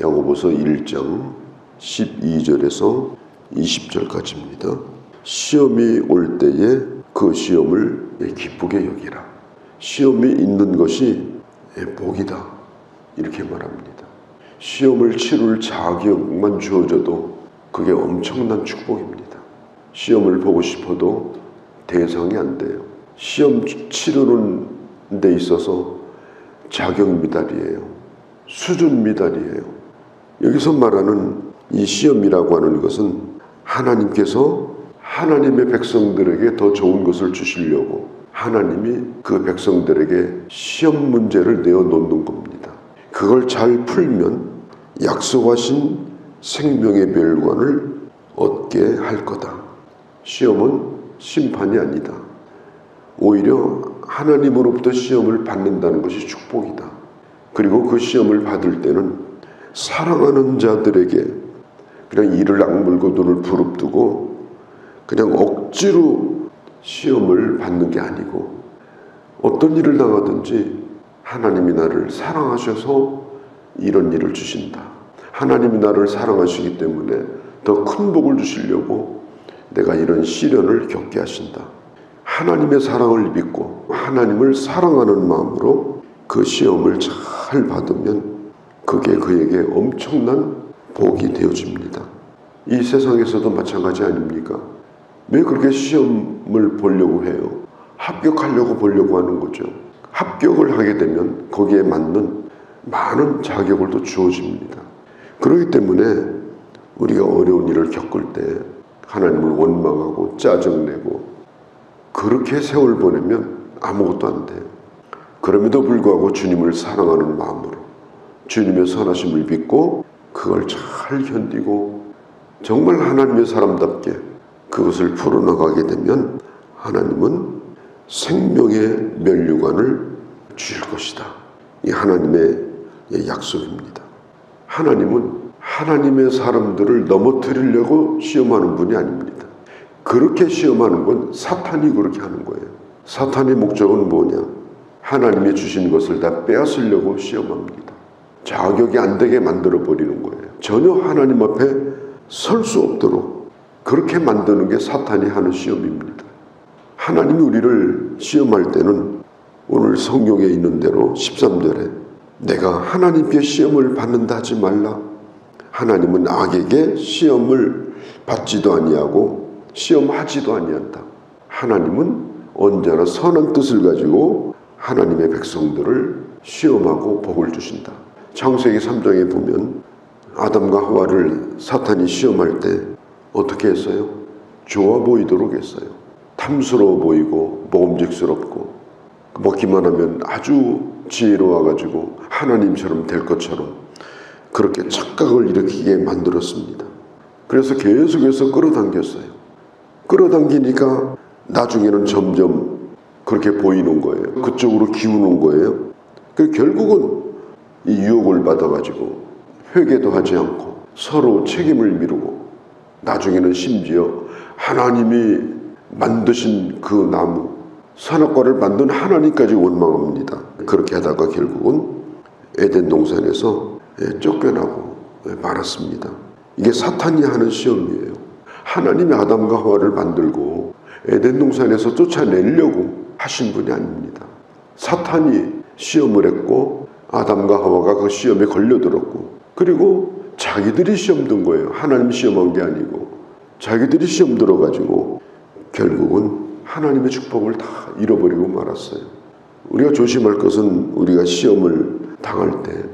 야고보서 1장 12절에서 20절까지입니다. 시험이 올 때에 그 시험을 기쁘게 여기라. 시험이 있는 것이 복이다. 이렇게 말합니다. 시험을 치룰 자격만 주어져도 그게 엄청난 축복입니다. 시험을 보고 싶어도 대상이 안 돼요. 시험 치르는 데 있어서 자격 미달이에요. 수준 미달이에요. 여기서 말하는 이 시험이라고 하는 것은 하나님께서 하나님의 백성들에게 더 좋은 것을 주시려고 하나님이 그 백성들에게 시험 문제를 내어놓는 겁니다. 그걸 잘 풀면 약속하신 생명의 멸관을 얻게 할 거다. 시험은 심판이 아니다. 오히려 하나님으로부터 시험을 받는다는 것이 축복이다. 그리고 그 시험을 받을 때는 사랑하는 자들에게 그냥 이를 악물고 눈을 부릅뜨고 그냥 억지로 시험을 받는 게 아니고 어떤 일을 당하든지 하나님이 나를 사랑하셔서 이런 일을 주신다. 하나님이 나를 사랑하시기 때문에 더 큰 복을 주시려고 내가 이런 시련을 겪게 하신다. 하나님의 사랑을 믿고 하나님을 사랑하는 마음으로 그 시험을 잘 받으면 그게 그에게 엄청난 복이 되어집니다. 이 세상에서도 마찬가지 아닙니까? 왜 그렇게 시험을 보려고 해요? 합격하려고 보려고 하는 거죠. 합격을 하게 되면 거기에 맞는 많은 자격을 또 주어집니다. 그렇기 때문에 우리가 어려운 일을 겪을 때 하나님을 원망하고 짜증내고 그렇게 세월 보내면 아무것도 안 돼요. 그럼에도 불구하고 주님을 사랑하는 마음으로 주님의 선하심을 믿고 그걸 잘 견디고 정말 하나님의 사람답게 그것을 풀어나가게 되면 하나님은 생명의 면류관을 주실 것이다. 이 하나님의 약속입니다. 하나님은 하나님의 사람들을 넘어뜨리려고 시험하는 분이 아닙니다. 그렇게 시험하는 건 사탄이 그렇게 하는 거예요. 사탄의 목적은 뭐냐? 하나님이 주신 것을 다 빼앗으려고 시험합니다. 자격이 안 되게 만들어 버리는 거예요. 전혀 하나님 앞에 설 수 없도록 그렇게 만드는 게 사탄이 하는 시험입니다. 하나님이 우리를 시험할 때는 오늘 성경에 있는 대로 13절에 내가 하나님께 시험을 받는다 하지 말라. 하나님은 악에게 시험을 받지도 아니하고 시험하지도 아니한다. 하나님은 언제나 선한 뜻을 가지고 하나님의 백성들을 시험하고 복을 주신다. 창세기 3장에 보면 아담과 하와를 사탄이 시험할 때 어떻게 했어요? 좋아 보이도록 했어요. 탐스러워 보이고 먹음직스럽고 먹기만 하면 아주 지혜로워가지고 하나님처럼 될 것처럼 그렇게 착각을 일으키게 만들었습니다. 그래서 계속해서 끌어당겼어요. 끌어당기니까 나중에는 점점 그렇게 보이는 거예요. 그쪽으로 기우는 거예요. 결국은 이 유혹을 받아가지고 회개도 하지 않고 서로 책임을 미루고 나중에는 심지어 하나님이 만드신 그 나무 선악과를 만든 하나님까지 원망합니다. 그렇게 하다가 결국은 에덴 동산에서 쫓겨나고 말았습니다. 이게 사탄이 하는 시험이에요. 하나님이 아담과 하와를 만들고 에덴 동산에서 쫓아내려고 하신 분이 아닙니다. 사탄이 시험을 했고 아담과 하와가 그 시험에 걸려들었고 그리고 자기들이 시험 든 거예요. 하나님 시험한 게 아니고 자기들이 시험 들어가지고 결국은 하나님의 축복을 다 잃어버리고 말았어요. 우리가 조심할 것은 우리가 시험을 당할 때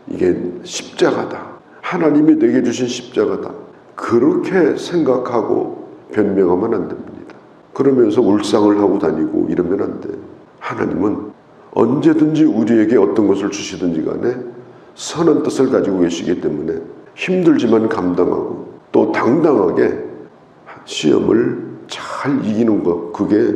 이게 십자가다. 하나님이 내게 주신 십자가다. 그렇게 생각하고 변명하면 안 됩니다. 그러면서 울상을 하고 다니고 이러면 안 돼요. 하나님은 언제든지 우리에게 어떤 것을 주시든지 간에 선한 뜻을 가지고 계시기 때문에 힘들지만 감당하고 또 당당하게 시험을 잘 이기는 것, 그게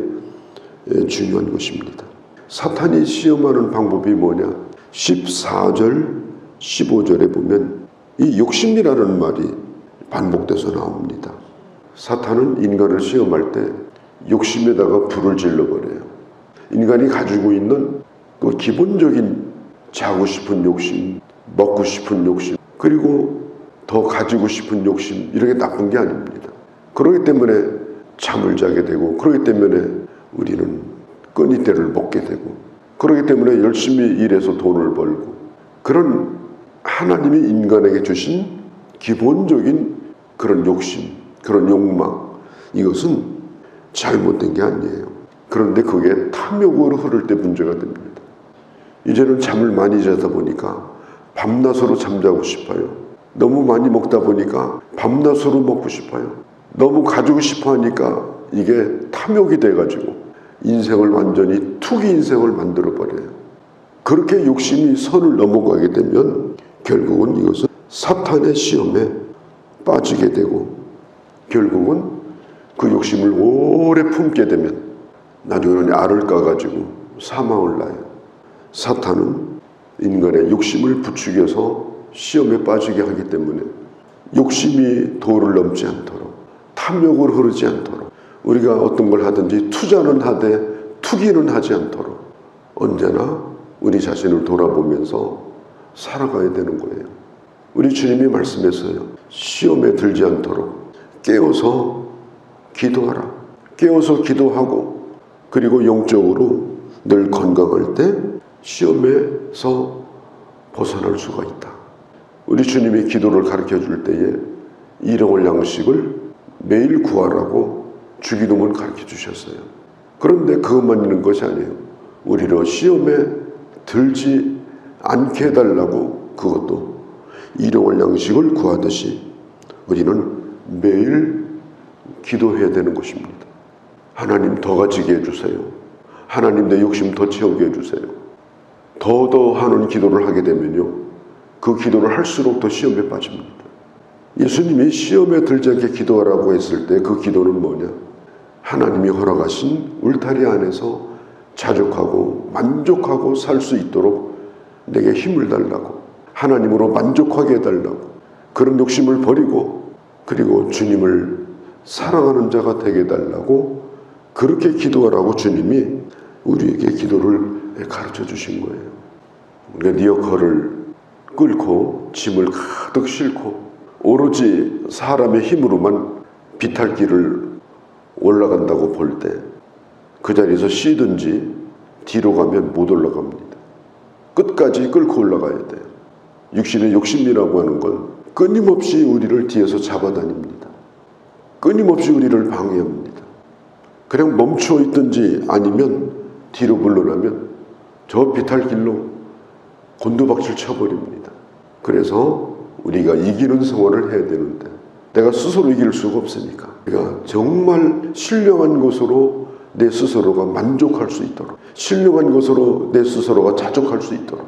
중요한 것입니다. 사탄이 시험하는 방법이 뭐냐? 14절, 15절에 보면 이 욕심이라는 말이 반복돼서 나옵니다. 사탄은 인간을 시험할 때 욕심에다가 불을 질러버려요. 인간이 가지고 있는 그 기본적인 자고 싶은 욕심, 먹고 싶은 욕심, 그리고 더 가지고 싶은 욕심, 이렇게 나쁜 게 아닙니다. 그렇기 때문에 잠을 자게 되고, 그렇기 때문에 우리는 끈이대를 먹게 되고, 그렇기 때문에 열심히 일해서 돈을 벌고, 그런 하나님이 인간에게 주신 기본적인 그런 욕심, 그런 욕망, 이것은 잘못된 게 아니에요. 그런데 그게 탐욕으로 흐를 때 문제가 됩니다. 이제는 잠을 많이 자다 보니까 밤낮으로 잠자고 싶어요. 너무 많이 먹다 보니까 밤낮으로 먹고 싶어요. 너무 가지고 싶어 하니까 이게 탐욕이 돼가지고 인생을 완전히 투기 인생을 만들어버려요. 그렇게 욕심이 선을 넘어가게 되면 결국은 이것은 사탄의 시험에 빠지게 되고, 결국은 그 욕심을 오래 품게 되면 나중에는 알을 까가지고 사망을 낳아요. 사탄은 인간의 욕심을 부추겨서 시험에 빠지게 하기 때문에 욕심이 도를 넘지 않도록, 탐욕으로 흐르지 않도록, 우리가 어떤 걸 하든지 투자는 하되 투기는 하지 않도록 언제나 우리 자신을 돌아보면서 살아가야 되는 거예요. 우리 주님이 말씀했어요. 시험에 들지 않도록 깨어서 기도하라. 깨어서 기도하고, 그리고 영적으로 늘 건강할 때 시험에서 벗어날 수가 있다. 우리 주님이 기도를 가르쳐 줄 때에 일용할 양식을 매일 구하라고 주기도문 가르쳐 주셨어요. 그런데 그것만 있는 것이 아니에요. 우리를 시험에 들지 않게 해달라고 그것도 일용할 양식을 구하듯이 우리는 매일 기도해야 되는 것입니다. 하나님 더 가지게 해주세요. 하나님 내 욕심 더 채우게 해주세요. 더 하는 기도를 하게 되면요, 그 기도를 할수록 더 시험에 빠집니다. 예수님이 시험에 들지 않게 기도하라고 했을 때 그 기도는 뭐냐? 하나님이 허락하신 울타리 안에서 자족하고 만족하고 살 수 있도록 내게 힘을 달라고, 하나님으로 만족하게 해달라고, 그런 욕심을 버리고 그리고 주님을 사랑하는 자가 되게 해달라고, 그렇게 기도하라고 주님이 우리에게 기도를 가르쳐 주신 거예요. 우리가 리어커를 끌고 짐을 가득 싣고 오로지 사람의 힘으로만 비탈길을 올라간다고 볼 때 그 자리에서 쉬든지 뒤로 가면 못 올라갑니다. 끝까지 끌고 올라가야 돼요. 육신의 욕심이라고 하는 건 끊임없이 우리를 뒤에서 잡아다닙니다. 끊임없이 우리를 방해합니다. 그냥 멈춰 있든지 아니면 뒤로 물러나면 저 비탈길로 곤두박질 쳐버립니다. 그래서 우리가 이기는 생활을 해야 되는데 내가 스스로 이길 수가 없으니까 우리가 정말 신령한 것으로 내 스스로가 만족할 수 있도록, 신령한 것으로 내 스스로가 자족할 수 있도록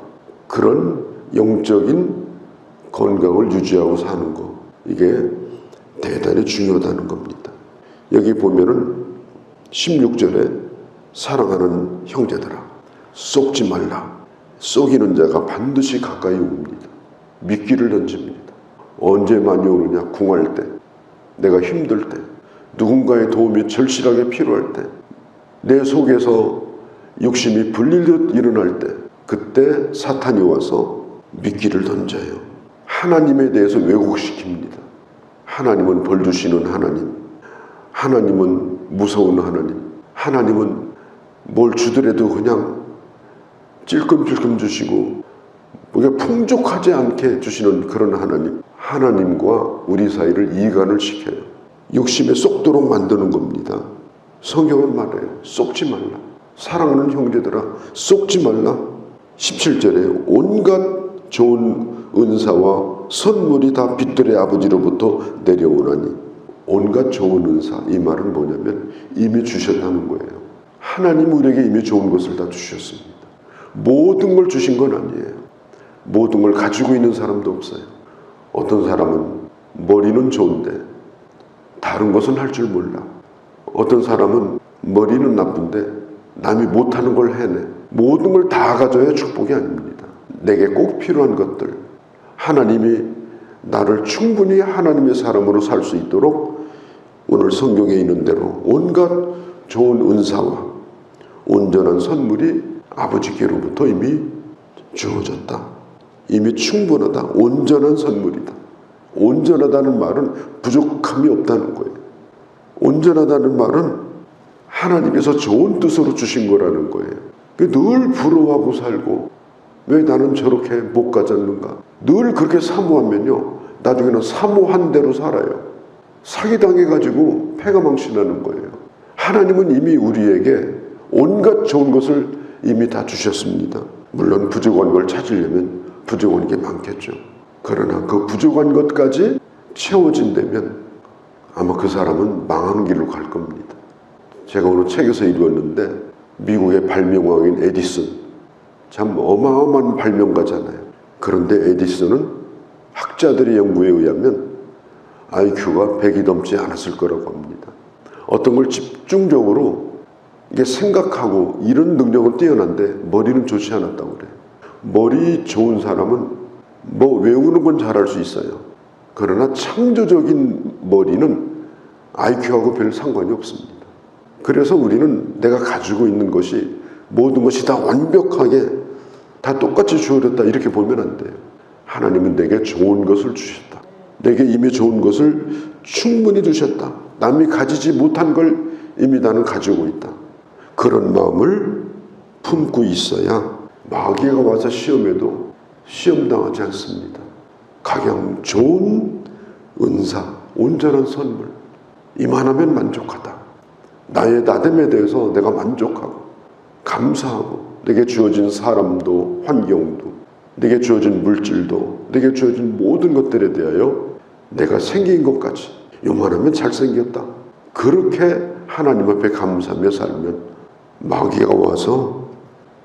그런 영적인 건강을 유지하고 사는 것, 이게 대단히 중요하다는 겁니다. 여기 보면은 16절에 사랑하는 형제들아 속지 말라. 속이는 자가 반드시 가까이 옵니다. 미끼를 던집니다. 언제 많이 오느냐? 궁할 때, 내가 힘들 때, 누군가의 도움이 절실하게 필요할 때, 내 속에서 욕심이 불릴듯 일어날 때, 그때 사탄이 와서 미끼를 던져요. 하나님에 대해서 왜곡시킵니다. 하나님은 벌 주시는 하나님, 하나님은 무서운 하나님, 하나님은 뭘 주더라도 그냥 찔끔찔끔 주시고 그게 풍족하지 않게 주시는 그런 하나님, 하나님과 우리 사이를 이간을 시켜요. 욕심에 쏙도록 만드는 겁니다. 성경은 말해요. 쏙지 말라. 사랑하는 형제들아 쏙지 말라. 17절에 온갖 좋은 은사와 선물이 다 빛들의 아버지로부터 내려오나니, 온갖 좋은 은사, 이 말은 뭐냐면 이미 주셨다는 거예요. 하나님 우리에게 이미 좋은 것을 다 주셨습니다. 모든 걸 주신 건 아니에요. 모든 걸 가지고 있는 사람도 없어요. 어떤 사람은 머리는 좋은데 다른 것은 할 줄 몰라. 어떤 사람은 머리는 나쁜데 남이 못하는 걸 해내. 모든 걸 다 가져야 축복이 아닙니다. 내게 꼭 필요한 것들, 하나님이 나를 충분히 하나님의 사람으로 살 수 있도록 오늘 성경에 있는 대로 온갖 좋은 은사와 온전한 선물이 아버지께로부터 이미 주어졌다. 이미 충분하다. 온전한 선물이다. 온전하다는 말은 부족함이 없다는 거예요. 온전하다는 말은 하나님께서 좋은 뜻으로 주신 거라는 거예요. 늘 부러워하고 살고 왜 나는 저렇게 못 가졌는가. 늘 그렇게 사모하면요, 나중에는 사모한 대로 살아요. 사기당해가지고 패가 망신하는 거예요. 하나님은 이미 우리에게 온갖 좋은 것을 이미 다 주셨습니다. 물론 부족한 걸 찾으려면 부족한 게 많겠죠. 그러나 그 부족한 것까지 채워진다면 아마 그 사람은 망하는 길로 갈 겁니다. 제가 오늘 책에서 읽었는데 미국의 발명왕인 에디슨, 참 어마어마한 발명가잖아요. 그런데 에디슨은 학자들의 연구에 의하면 IQ가 100이 넘지 않았을 거라고 합니다. 어떤 걸 집중적으로 이게 생각하고 이런 능력은 뛰어난데 머리는 좋지 않았다고 그래요. 머리 좋은 사람은 뭐 외우는 건 잘할 수 있어요. 그러나 창조적인 머리는 IQ하고 별 상관이 없습니다. 그래서 우리는 내가 가지고 있는 것이 모든 것이 다 완벽하게 다 똑같이 주어졌다 이렇게 보면 안 돼요. 하나님은 내게 좋은 것을 주셨다. 내게 이미 좋은 것을 충분히 주셨다. 남이 가지지 못한 걸 이미 나는 가지고 있다. 그런 마음을 품고 있어야 마귀가 와서 시험해도 시험당하지 않습니다. 가장 좋은 은사, 온전한 선물, 이만하면 만족하다. 나의 나됨에 대해서 내가 만족하고 감사하고 내게 주어진 사람도 환경도 내게 주어진 물질도 내게 주어진 모든 것들에 대하여 내가 생긴 것까지 요만하면 잘생겼다. 그렇게 하나님 앞에 감사하며 살면 마귀가 와서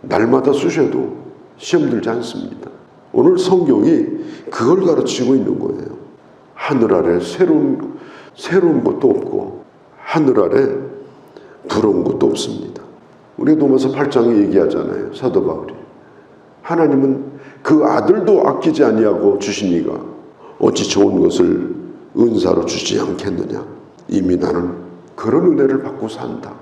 날마다 쑤셔도 시험 들지 않습니다. 오늘 성경이 그걸 가르치고 있는 거예요. 하늘 아래 새로운 것도 없고 하늘 아래 부러운 것도 없습니다. 우리 로마서 8장에 얘기하잖아요. 사도 바울이 하나님은 그 아들도 아끼지 아니하고 주시니가 어찌 좋은 것을 은사로 주지 않겠느냐. 이미 나는 그런 은혜를 받고 산다.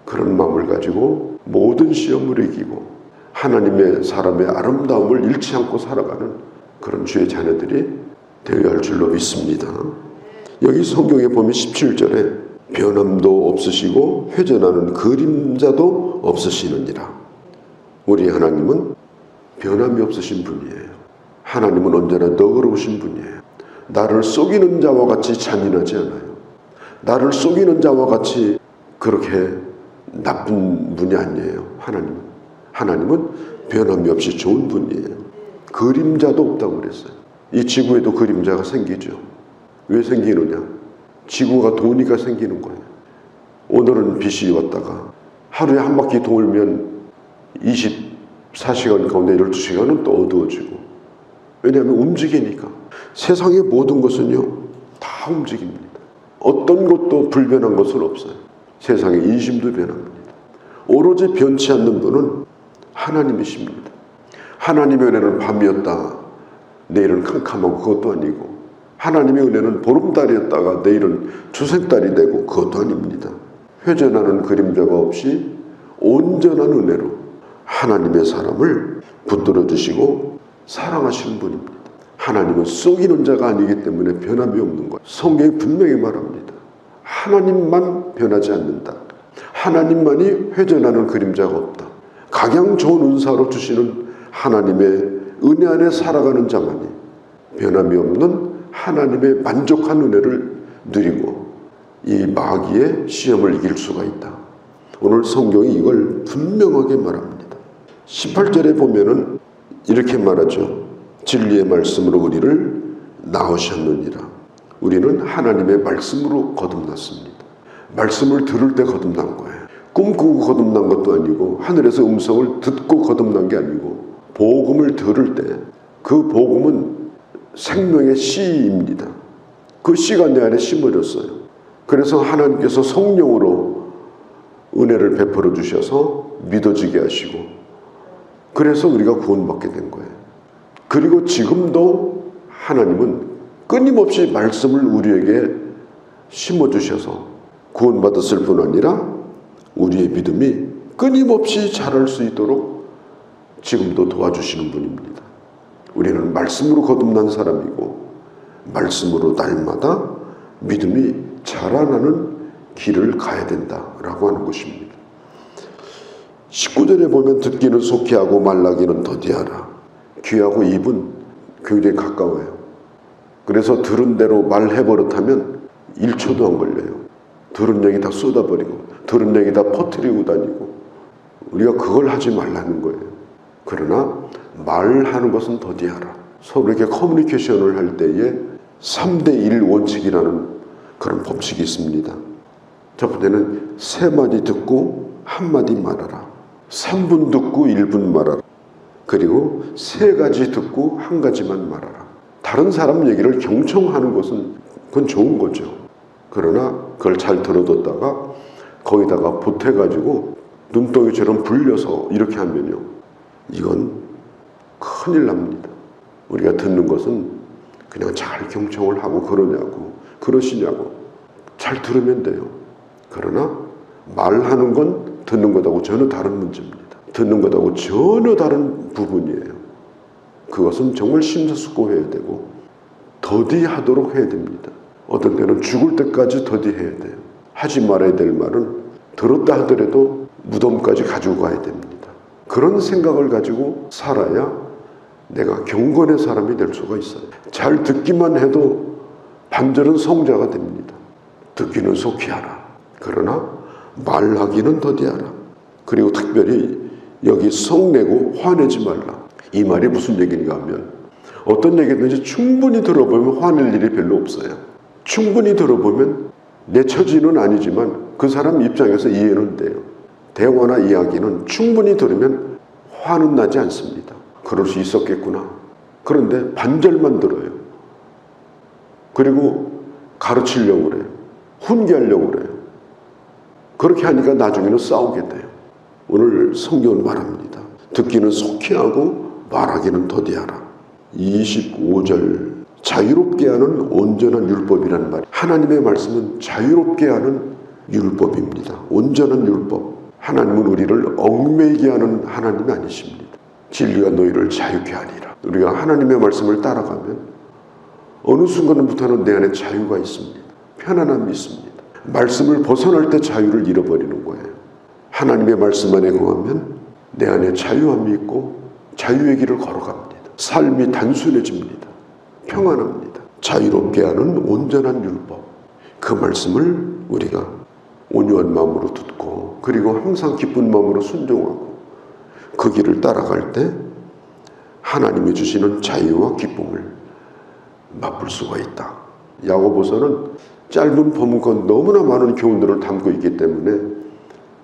그런 마음을 가지고 모든 시험을 이기고 하나님의 사람의 아름다움을 잃지 않고 살아가는 그런 주의 자녀들이 되어야 할 줄로 믿습니다. 여기 성경에 보면 17절에 변함도 없으시고 회전하는 그림자도 없으시느니라. 우리 하나님은 변함이 없으신 분이에요. 하나님은 언제나 너그러우신 분이에요. 나를 속이는 자와 같이 잔인하지 않아요. 나를 속이는 자와 같이 그렇게 나쁜 분이 아니에요. 하나님은 변함이 없이 좋은 분이에요. 그림자도 없다고 그랬어요. 이 지구에도 그림자가 생기죠. 왜 생기느냐? 지구가 도니까 생기는 거예요. 오늘은 빛이 왔다가 하루에 한 바퀴 돌면 24시간 가운데 12시간은 또 어두워지고, 왜냐하면 움직이니까. 세상의 모든 것은요 다 움직입니다. 어떤 것도 불변한 것은 없어요. 세상의 인심도 변합니다. 오로지 변치 않는 분은 하나님이십니다. 하나님의 은혜는 밤이었다 내일은 캄캄하고 그것도 아니고, 하나님의 은혜는 보름달이었다가 내일은 주생달이 되고 그것도 아닙니다. 회전하는 그림자가 없이 온전한 은혜로 하나님의 사람을 붙들어 주시고 사랑하시는 분입니다. 하나님은 속이는 자가 아니기 때문에 변함이 없는 거예요. 성경이 분명히 말합니다. 하나님만 변하지 않는다. 하나님만이 회전하는 그림자가 없다. 가장 좋은 은사로 주시는 하나님의 은혜 안에 살아가는 자만이 변함이 없는 하나님의 만족한 은혜를 누리고 이 마귀의 시험을 이길 수가 있다. 오늘 성경이 이걸 분명하게 말합니다. 18절에 보면은 이렇게 말하죠. 진리의 말씀으로 우리를 낳으셨느니라. 우리는 하나님의 말씀으로 거듭났습니다. 말씀을 들을 때 거듭난 거예요. 꿈꾸고 거듭난 것도 아니고 하늘에서 음성을 듣고 거듭난 게 아니고 복음을 들을 때 그 복음은 생명의 씨입니다. 그 씨가 내 안에 심어졌어요. 그래서 하나님께서 성령으로 은혜를 베풀어 주셔서 믿어지게 하시고 그래서 우리가 구원받게 된 거예요. 그리고 지금도 하나님은 끊임없이 말씀을 우리에게 심어주셔서 구원받았을 뿐 아니라 우리의 믿음이 끊임없이 자랄 수 있도록 지금도 도와주시는 분입니다. 우리는 말씀으로 거듭난 사람이고 말씀으로 날마다 믿음이 자라나는 길을 가야 된다라고 하는 것입니다. 19절에 보면 듣기는 속히 하고 말하기는 더디하라. 귀하고 입은 굉장히 가까워요. 그래서 들은 대로 말해버릇하면 1초도 안 걸려요. 들은 얘기 다 쏟아버리고 들은 얘기 다 퍼뜨리고 다니고 우리가 그걸 하지 말라는 거예요. 그러나 말하는 것은 더디하라. 서로에게 커뮤니케이션을 할 때에 3대1 원칙이라는 그런 법칙이 있습니다. 첫 번째는 3마디 듣고 1마디 말하라. 3분 듣고 1분 말하라. 그리고 3가지 듣고 1가지만 말하라. 다른 사람 얘기를 경청하는 것은 그건 좋은 거죠. 그러나 그걸 잘 들어뒀다가 거기다가 보태가지고 눈덩이처럼 불려서 이렇게 하면요, 이건 큰일 납니다. 우리가 듣는 것은 그냥 잘 경청을 하고 그러시냐고 잘 들으면 돼요. 그러나 말하는 건 듣는 것하고 전혀 다른 문제입니다. 듣는 것하고 전혀 다른 부분이에요. 그것은 정말 심사숙고해야 되고 더디하도록 해야 됩니다. 어떤 때는 죽을 때까지 더디해야 돼요. 하지 말아야 될 말은 들었다 하더라도 무덤까지 가지고 가야 됩니다. 그런 생각을 가지고 살아야 내가 경건의 사람이 될 수가 있어요. 잘 듣기만 해도 반절은 성자가 됩니다. 듣기는 속히 하라. 그러나 말하기는 더디하라. 그리고 특별히 여기 성내고 화내지 말라. 이 말이 무슨 얘기인가 하면 어떤 얘기든지 충분히 들어보면 화낼 일이 별로 없어요. 충분히 들어보면 내 처지는 아니지만 그 사람 입장에서 이해는 돼요. 대화나 이야기는 충분히 들으면 화는 나지 않습니다. 그럴 수 있었겠구나. 그런데 반절만 들어요. 그리고 가르치려고 그래요. 훈계하려고 그래요. 그렇게 하니까 나중에는 싸우게 돼요. 오늘 성경은 말합니다. 듣기는 속히 하고 말하기는 더디하라. 25절 자유롭게 하는 온전한 율법이라는 말. 하나님의 말씀은 자유롭게 하는 율법입니다. 온전한 율법. 하나님은 우리를 얽매이게 하는 하나님이 아니십니다. 진리가 너희를 자유케 하리라. 우리가 하나님의 말씀을 따라가면 어느 순간부터는 내 안에 자유가 있습니다. 편안함이 있습니다. 말씀을 벗어날 때 자유를 잃어버리는 거예요. 하나님의 말씀 안에 거하면 내 안에 자유함이 있고 자유의 길을 걸어갑니다. 삶이 단순해집니다. 평안합니다. 자유롭게 하는 온전한 율법. 그 말씀을 우리가 온유한 마음으로 듣고 그리고 항상 기쁜 마음으로 순종하고 그 길을 따라갈 때 하나님이 주시는 자유와 기쁨을 맛볼 수가 있다. 야고보서는 짧은 본문과 너무나 많은 교훈들을 담고 있기 때문에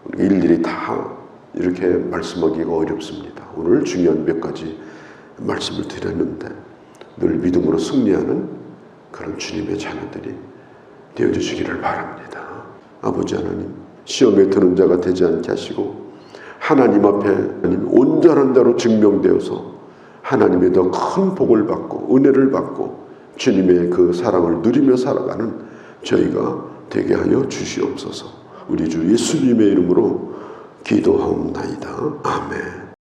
우리가 일일이 다 이렇게 말씀하기가 어렵습니다. 오늘 중요한 몇 가지 말씀을 드렸는데 늘 믿음으로 승리하는 그런 주님의 자녀들이 되어주시기를 바랍니다. 아버지 하나님, 시험에 드는 자가 되지 않게 하시고 하나님 앞에 온전한 자로 증명되어서 하나님의 더 큰 복을 받고 은혜를 받고 주님의 그 사랑을 누리며 살아가는 저희가 되게 하여 주시옵소서. 우리 주 예수님의 이름으로 기도하옵나이다. 아멘.